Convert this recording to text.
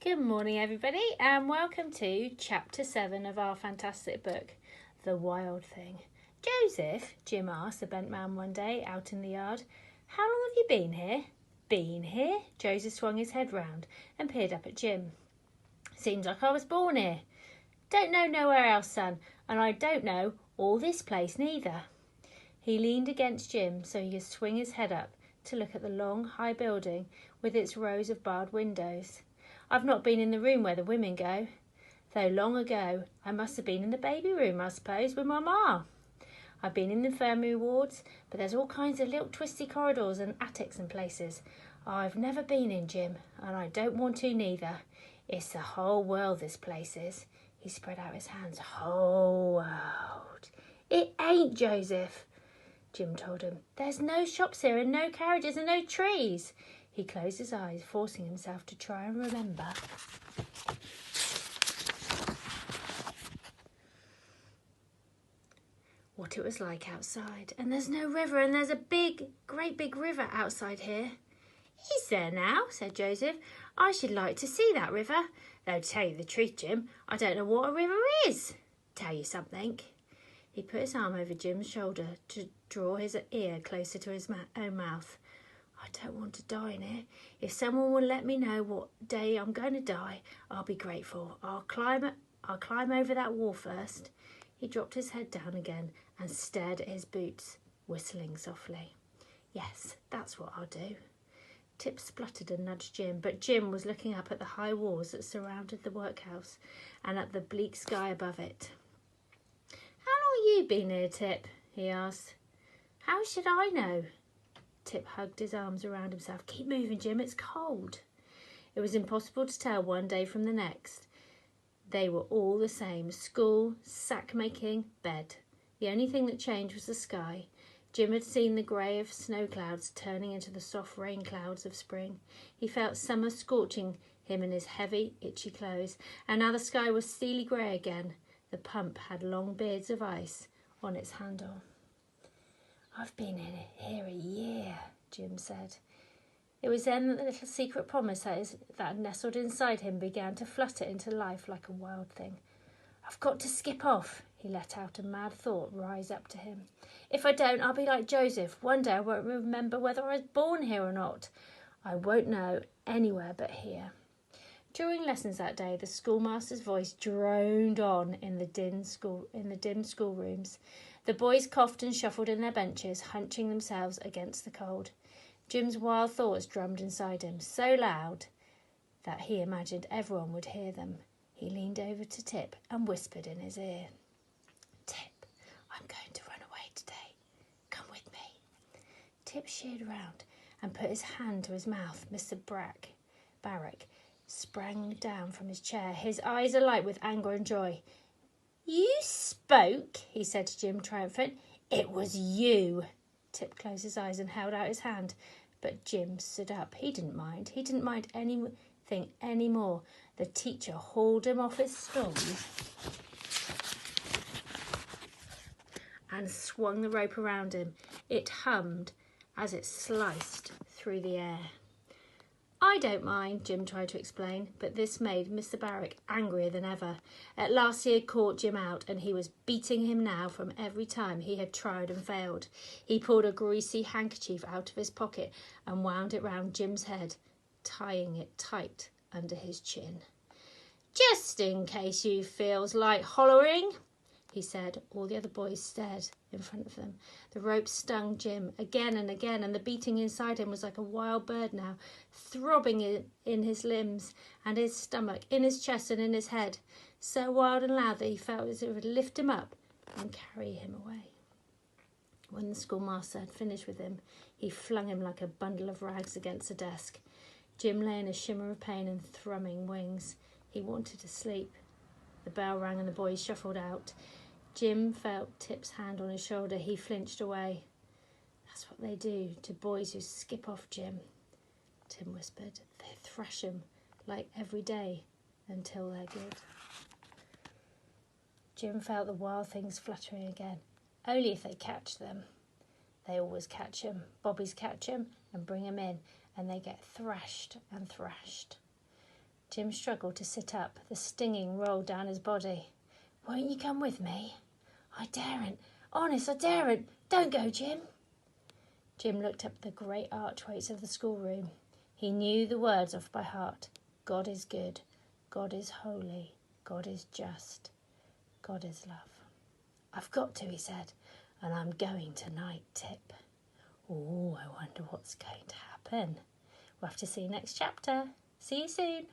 Good morning, everybody, and welcome to Chapter 7 of our fantastic book, The Wild Thing. Joseph, Jim asked the bent man one day out in the yard, "How long have you been here?" "Been here?" Joseph swung his head round and peered up at Jim. "Seems like I was born here." "Don't know nowhere else, son, and I don't know all this place neither." He leaned against Jim so he could swing his head up to look at the long, high building with its rows of barred windows. "I've not been in the room where the women go, though long ago I must have been in the baby room, I suppose, with my ma. I've been in the infirmary wards, but there's all kinds of little twisty corridors and attics and places I've never been in, Jim, and I don't want to neither. It's the whole world, this place is." He spread out his hands. "Whole world." "It ain't, Joseph," Jim told him. "There's no shops here and no carriages and no trees." He closed his eyes, forcing himself to try and remember. What it was like outside. "And there's no river, and there's a great big river outside here." "Is there now?" said Joseph. "I should like to see that river. Though, to tell you the truth, Jim, I don't know what a river is. Tell you something." He put his arm over Jim's shoulder to draw his ear closer to his own mouth. "I don't want to die in here. If someone will let me know what day I'm going to die, I'll be grateful. I'll climb over that wall first." He dropped his head down again and stared at his boots, whistling softly. "Yes, that's what I'll do." Tip spluttered and nudged Jim, but Jim was looking up at the high walls that surrounded the workhouse and at the bleak sky above it. "How long have you been here, Tip?" he asked. "How should I know?" Tip hugged his arms around himself. "Keep moving, Jim, it's cold." It was impossible to tell one day from the next. They were all the same: school, sack-making, bed. The only thing that changed was the sky. Jim had seen the grey of snow clouds turning into the soft rain clouds of spring. He felt summer scorching him in his heavy, itchy clothes, and now the sky was steely grey again. The pump had long beards of ice on its handle. "I've been in here a year," Jim said. It was then that the little secret promise that nestled inside him began to flutter into life like a wild thing. "I've got to skip off," he let out a mad thought rise up to him. "If I don't, I'll be like Joseph. One day I won't remember whether I was born here or not. I won't know anywhere but here." During lessons that day, the schoolmaster's voice droned on in the dim schoolrooms. The boys coughed and shuffled in their benches, hunching themselves against the cold. Jim's wild thoughts drummed inside him, so loud that he imagined everyone would hear them. He leaned over to Tip and whispered in his ear, "Tip, I'm going to run away today. Come with me." Tip sheered round and put his hand to his mouth. Mr. Barrack sprang down from his chair, his eyes alight with anger and joy. "You spoke," he said to Jim, triumphant. "It was you." Tip closed his eyes and held out his hand, but Jim stood up. He didn't mind. He didn't mind anything any more. The teacher hauled him off his stool and swung the rope around him. It hummed as it sliced through the air. "I don't mind," Jim tried to explain, but this made Mr. Barrack angrier than ever. At last he had caught Jim out, and he was beating him now from every time he had tried and failed. He pulled a greasy handkerchief out of his pocket and wound it round Jim's head, tying it tight under his chin. "Just in case you feels like hollering," he said. All the other boys stared in front of them. The rope stung Jim again and again, and the beating inside him was like a wild bird now, throbbing in his limbs and his stomach, in his chest and in his head, so wild and loud that he felt as if it would lift him up and carry him away. When the schoolmaster had finished with him, he flung him like a bundle of rags against the desk. Jim lay in a shimmer of pain and thrumming wings. He wanted to sleep. The bell rang and the boys shuffled out. Jim felt Tip's hand on his shoulder. He flinched away. "That's what they do to boys who skip off, Jim," Tim whispered. "They thrash 'em like every day until they're good." Jim felt the wild things fluttering again. Only if they catch them. They always catch 'em. Bobbies catch 'em and bring 'em in, and they get thrashed and thrashed. Jim struggled to sit up. The stinging rolled down his body. "Won't you come with me?" "I daren't. Honest, I daren't. Don't go, Jim." Jim looked up the great archways of the schoolroom. He knew the words off by heart. God is good. God is holy. God is just. God is love. "I've got to," he said, "and I'm going tonight, Tip." Oh, I wonder what's going to happen. We'll have to see next chapter. See you soon.